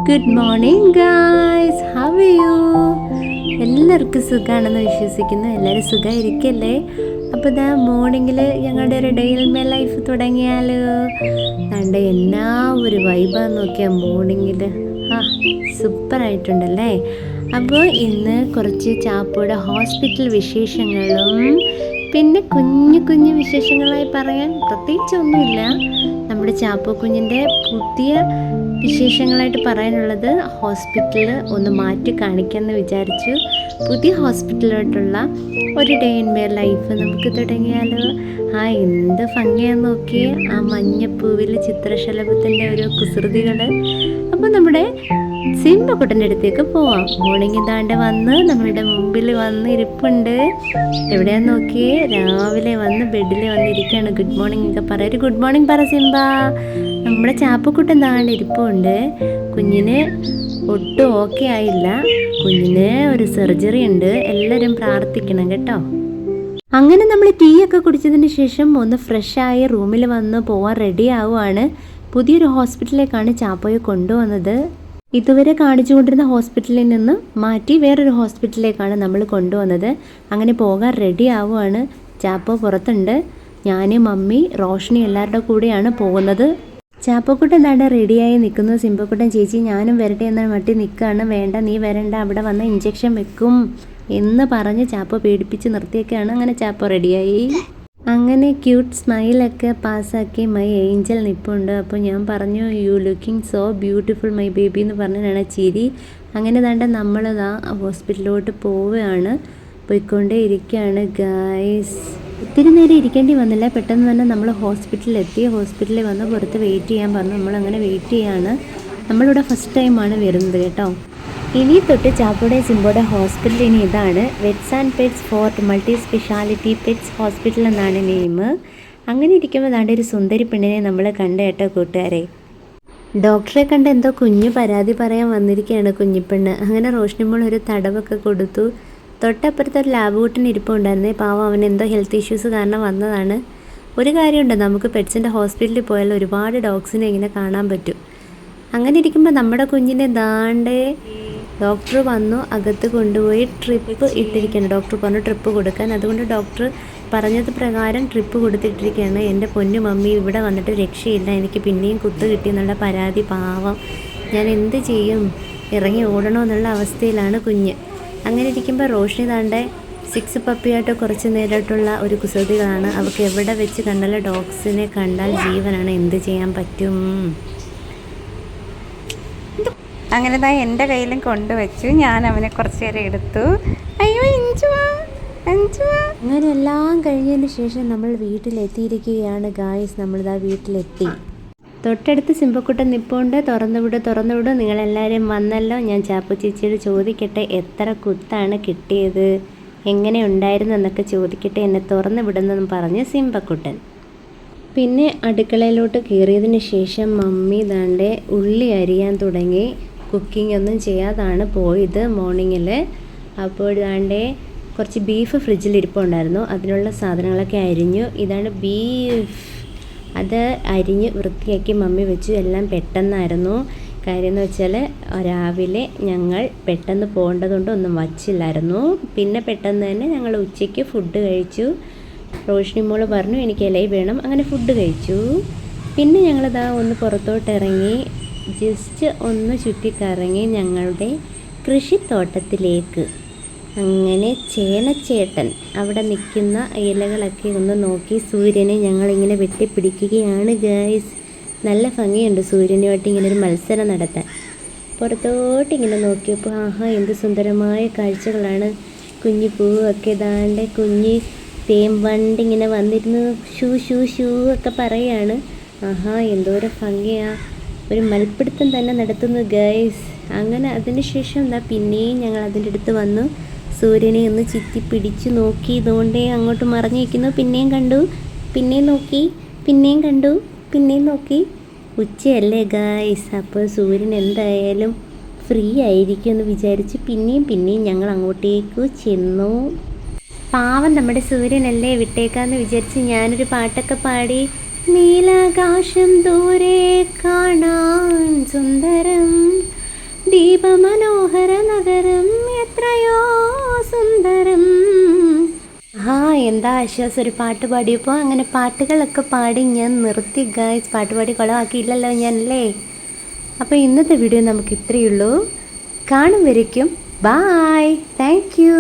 Good morning guys, how are you? എല്ലാവർക്കും സുഖമാണെന്ന് വിശ്വസിക്കുന്നു. എല്ലാവരും സുഖമായിരിക്കല്ലേ? അപ്പോൾ ഇതാ മോർണിംഗിൽ ഞങ്ങളുടെ ഒരു ഡേ ഇൻ മൈ ലൈഫ് തുടങ്ങിയാലോ. കണ്ട എന്നാ ഒരു വൈബാന്ന് നോക്കിയാൽ മോർണിംഗിൽ സൂപ്പറായിട്ടുണ്ടല്ലേ. അപ്പോൾ ഇന്ന് കുറച്ച് ചാപ്പയുടെ ഹോസ്പിറ്റൽ വിശേഷങ്ങളും പിന്നെ കുഞ്ഞു കുഞ്ഞു വിശേഷങ്ങളായി പറയാൻ പ്രത്യേകിച്ചൊന്നുമില്ല. നമ്മുടെ ചാപ്പോ കുഞ്ഞിൻ്റെ പുതിയ വിശേഷങ്ങളായിട്ട് പറയാനുള്ളത് ഹോസ്പിറ്റലിൽ ഒന്ന് മാറ്റി കാണിക്കാമെന്ന് വിചാരിച്ചു. പുതിയ ഹോസ്പിറ്റലായിട്ടുള്ള ഒരു ഡേ ഇൻ മൈ ലൈഫ് നമുക്ക് തുടങ്ങിയാലോ. എന്ത് ഭംഗിയാന്ന് നോക്കിയേ, ആ മഞ്ഞപ്പൂവിൽ ചിത്രശലഭത്തിൻ്റെ ഒരു കുസൃതികൾ. അപ്പോൾ നമ്മുടെ സിംബക്കുട്ടൻ്റെ അടുത്തേക്ക് പോവാം. മോർണിംഗ് ഇതാണ്ട് വന്ന് നമ്മളുടെ മുമ്പിൽ വന്ന് ഇരിപ്പുണ്ട്. എവിടെയാന്ന് നോക്കിയേ, രാവിലെ വന്ന് ബെഡിൽ വന്നിരിക്കുകയാണ്. ഗുഡ് മോർണിംഗ് ഒക്കെ പറയാം. ഒരു ഗുഡ് മോർണിംഗ് പറ സിംബ. നമ്മുടെ ചാപ്പക്കുട്ടൻ താണ്ട് ഇരിപ്പുണ്ട്. കുഞ്ഞിന് ഒട്ടും ഓക്കെ ആയില്ല. കുഞ്ഞിന് ഒരു സർജറി ഉണ്ട്. എല്ലാവരും പ്രാർത്ഥിക്കണം കേട്ടോ. അങ്ങനെ നമ്മൾ ടീ ഒക്കെ കുടിച്ചതിന് ശേഷം ഒന്ന് ഫ്രഷായി റൂമിൽ വന്ന് പോവാൻ റെഡി ആവുകയാണ്. പുതിയൊരു ഹോസ്പിറ്റലിലേക്കാണ് ചാപ്പോയെ കൊണ്ടുവന്നത്. ഇതുവരെ കാണിച്ചുകൊണ്ടിരുന്ന ഹോസ്പിറ്റലിൽ നിന്ന് മാറ്റി വേറൊരു ഹോസ്പിറ്റലിലേക്കാണ് നമ്മൾ കൊണ്ടുവന്നത്. അങ്ങനെ പോകാൻ റെഡി ആവുകയാണ്. ചാപ്പോ പുറത്തുണ്ട്. ഞാൻ, മമ്മി, റോഷ്നി എല്ലാവരുടെ കൂടെയാണ് പോകുന്നത്. ചാപ്പക്കുട്ടൻ എന്താണ്ട് റെഡിയായി നിൽക്കുന്നു. സിംബക്കുട്ടൻ ചേച്ചി ഞാനും വരട്ടെ എന്ന മട്ടി നിൽക്കുകയാണ്. വേണ്ട, നീ വരണ്ട, അവിടെ വന്ന് ഇഞ്ചക്ഷൻ വെക്കും എന്ന് പറഞ്ഞ് ചാപ്പോ പേടിപ്പിച്ച് നിർത്തിയൊക്കെയാണ്. അങ്ങനെ ചാപ്പോ റെഡിയായി. അങ്ങനെ ക്യൂട്ട് സ്മൈലൊക്കെ പാസ്സാക്കി മൈ ഏഞ്ചൽ നിൽപ്പുണ്ട്. അപ്പോൾ ഞാൻ പറഞ്ഞു, you looking so beautiful my baby എന്ന് പറഞ്ഞാണ് ചിരി. അങ്ങനെ തന്നെ നമ്മളിതാ ഹോസ്പിറ്റലിലോട്ട് പോവുകയാണ്. പോയിക്കൊണ്ടേ ഇരിക്കുകയാണ് ഗായ്സ്. ഒത്തിരി നേരം ഇരിക്കേണ്ടി വന്നില്ല. പെട്ടെന്ന് തന്നെ നമ്മൾ ഹോസ്പിറ്റലിൽ എത്തി. ഹോസ്പിറ്റലിൽ വന്ന് പുറത്ത് വെയിറ്റ് ചെയ്യാൻ പറഞ്ഞു. നമ്മളങ്ങനെ വെയിറ്റ് ചെയ്യാണ്. നമ്മളിവിടെ ഫസ്റ്റ് ടൈമാണ് വരുന്നത് കേട്ടോ. ഇനി തൊട്ട് ചാപ്പോടെ സിംബോടെ ഹോസ്പിറ്റൽ ഇനി ഇതാണ്, vets and pets fort multi speciality pets hospital എന്നാണ് നെയിം. അങ്ങനെ ഇരിക്കുമ്പോൾ ദാണ്ട് ഒരു സുന്ദരി പെണ്ണിനെ നമ്മൾ കണ്ട കേട്ടോ കൂട്ടുകാരെ. ഡോക്ടറെ കണ്ട് എന്തോ കുഞ്ഞു പരാതി പറയാൻ വന്നിരിക്കുകയാണ് കുഞ്ഞിപ്പെണ്ണ്. അങ്ങനെ റോഷ്നിമോൾ ഒരു തടവൊക്കെ കൊടുത്തു. തൊട്ടപ്പുറത്ത് ഒരു ലാബ് കൂട്ടിന് ഇരിപ്പുണ്ടായിരുന്നേ. പാവം, അവൻ എന്തോ ഹെൽത്ത് ഇഷ്യൂസ് കാരണം വന്നതാണ്. ഒരു കാര്യമുണ്ട്, നമുക്ക് പെറ്റ്സിൻ്റെ ഹോസ്പിറ്റലിൽ പോയാൽ ഒരുപാട് ഡോഗ്സിനെ ഇങ്ങനെ കാണാൻ പറ്റും. അങ്ങനെ ഇരിക്കുമ്പോൾ നമ്മുടെ കുഞ്ഞിനെ ദാണ്ടേ ഡോക്ടർ വന്നു അകത്ത് കൊണ്ടുപോയി ട്രിപ്പ് ഇട്ടിരിക്കുകയാണ്. ഡോക്ടർ പറഞ്ഞു ട്രിപ്പ് കൊടുക്കാൻ. അതുകൊണ്ട് ഡോക്ടർ പറഞ്ഞത് പ്രകാരം ട്രിപ്പ് കൊടുത്തിട്ടിരിക്കുകയാണ്. എൻ്റെ പൊന്നു മമ്മി ഇവിടെ വന്നിട്ട് രക്ഷയില്ല, എനിക്ക് പിന്നെയും കുത്ത് കിട്ടിയെന്നുള്ള പരാതി. പാവം, ഞാൻ എന്ത് ചെയ്യും, ഇറങ്ങി ഓടണമെന്നുള്ള അവസ്ഥയിലാണ് കുഞ്ഞ്. അങ്ങനെ ഇരിക്കുമ്പോൾ റോഷ്നി താണ്ടെ 6 പപ്പിയായിട്ട് കുറച്ച് നേരമായിട്ടുള്ള ഒരു കുസൃതികളാണ്. അവൾക്ക് എവിടെ വെച്ച് കണ്ടാലും ഡോഗ്സിനെ കണ്ടാൽ ജീവനാണ്. എന്ത് ചെയ്യാൻ പറ്റും. അങ്ങനെ താ എൻ്റെ കയ്യിലും കൊണ്ടുവച്ചു. ഞാൻ അവനെ കുറച്ച് നേരം എടുത്തു. അയ്യോ ഇഞ്ചുവാ. അങ്ങനെ എല്ലാം കഴിഞ്ഞതിന് ശേഷം നമ്മൾ വീട്ടിലെത്തിയിരിക്കുകയാണ് ഗായ്സ്. നമ്മളിതാ വീട്ടിലെത്തി. തൊട്ടടുത്ത് സിംബക്കുട്ടൻ നിൽപ്പുണ്ട്. തുറന്നു വിട്, നിങ്ങളെല്ലാവരും വന്നല്ലോ. ഞാൻ ചാപ്പു ചേച്ചിയോട് ചോദിക്കട്ടെ, എത്ര കുത്താണ് കിട്ടിയത്, എങ്ങനെ ഉണ്ടായിരുന്നു എന്നൊക്കെ ചോദിക്കട്ടെ, എന്നെ തുറന്നു വിടുന്നെന്ന് പറഞ്ഞ് സിംബക്കുട്ടൻ. പിന്നെ അടുക്കളയിലോട്ട് കയറിയതിന് ശേഷം മമ്മി ദാണ്ടെ ഉള്ളി അരിയാൻ തുടങ്ങി. കുക്കിംഗ് ഒന്നും ചെയ്യാതാണ് പോയത് മോർണിംഗിൽ. അപ്പോൾ ദാണ്ടെ കുറച്ച് ബീഫ് ഫ്രിഡ്ജിലിരിപ്പുണ്ടായിരുന്നു. അതിനുള്ള സാധനങ്ങളൊക്കെ അരിഞ്ഞു. ഇതാണ് ബീഫ്. അത് അരിഞ്ഞ് വൃത്തിയാക്കി മമ്മി വെച്ചു. എല്ലാം പെട്ടെന്നായിരുന്നു. കാര്യം എന്ന് വെച്ചാൽ രാവിലെ ഞങ്ങൾ പെട്ടെന്ന് പോകേണ്ടതുകൊണ്ട് ഒന്നും വച്ചില്ലായിരുന്നു. പിന്നെ പെട്ടെന്ന് തന്നെ ഞങ്ങൾ ഉച്ചയ്ക്ക് ഫുഡ് കഴിച്ചു. റോഷ്നി മോള് പറഞ്ഞു എനിക്ക് ഇല വേണം. അങ്ങനെ ഫുഡ് കഴിച്ചു. പിന്നെ ഞങ്ങളിതാ ഒന്ന് പുറത്തോട്ട് ഇറങ്ങി, ജസ്റ്റ് ഒന്ന് ചുറ്റിക്കറങ്ങി ഞങ്ങളുടെ കൃഷിത്തോട്ടത്തിലേക്ക്. അങ്ങനെ ചേനച്ചേട്ടൻ അവിടെ നിൽക്കുന്ന ഇലകളൊക്കെ ഒന്ന് നോക്കി സൂര്യനെ ഞങ്ങളിങ്ങനെ വെട്ടിപ്പിടിക്കുകയാണ് ഗായ്സ്. നല്ല ഭംഗിയുണ്ട് സൂര്യനുമായിട്ട് ഇങ്ങനെ ഒരു മത്സരം നടത്താൻ. പുറത്തോട്ടിങ്ങനെ നോക്കിയപ്പോൾ എന്ത് സുന്ദരമായ കാഴ്ചകളാണ്. കുഞ്ഞു പൂവൊക്കെ ഇതാണ്ട് കുഞ്ഞ് തേംവണ്ട് ഇങ്ങനെ വന്നിരുന്ന് ഷൂ ഷൂ ഷൂ ഒക്കെ പറയാണ്. എന്തോരം ഭംഗിയാ. ഒരു മൽപ്പിടുത്തം തന്നെ നടത്തുന്നു ഗൈസ്. അങ്ങനെ അതിന് ശേഷം പിന്നെയും ഞങ്ങൾ അതിൻ്റെ അടുത്ത് വന്നു. സൂര്യനെ ഒന്ന് ചുറ്റി പിടിച്ചു നോക്കി. ഇതുകൊണ്ടേ അങ്ങോട്ട് മറഞ്ഞു വയ്ക്കുന്നു. പിന്നെയും കണ്ടു, പിന്നെയും നോക്കി, പിന്നെയും കണ്ടു, പിന്നെയും നോക്കി. ഉച്ചയല്ലേ ഗൈസ്, അപ്പോൾ സൂര്യൻ എന്തായാലും ഫ്രീ ആയിരിക്കും എന്ന് വിചാരിച്ച് പിന്നെയും ഞങ്ങൾ അങ്ങോട്ടേക്ക് ചെന്നു. പാവം നമ്മുടെ സൂര്യനല്ലേ, വിട്ടേക്കാന്ന് വിചാരിച്ച് ഞാനൊരു പാട്ടൊക്കെ പാടി. നീലാകാശം ദൂരെ കാണാൻ സുന്ദരം അതീവ മനോഹര നഗരം എത്രയോ സുന്ദരം. എന്താ ആശ്വാസം, ഒരു പാട്ട് പാടിയപ്പോൾ. അങ്ങനെ പാട്ടുകളൊക്കെ പാടി ഞാൻ നിർത്തി ഗായ്സ്. പാട്ട് പാടി കുളമാക്കിയില്ലല്ലോ ഞാനല്ലേ. അപ്പോൾ ഇന്നത്തെ വീഡിയോ നമുക്ക് ഇത്രയേ ഉള്ളൂ. കാണും വരയ്ക്കും ബായ്. Thank you.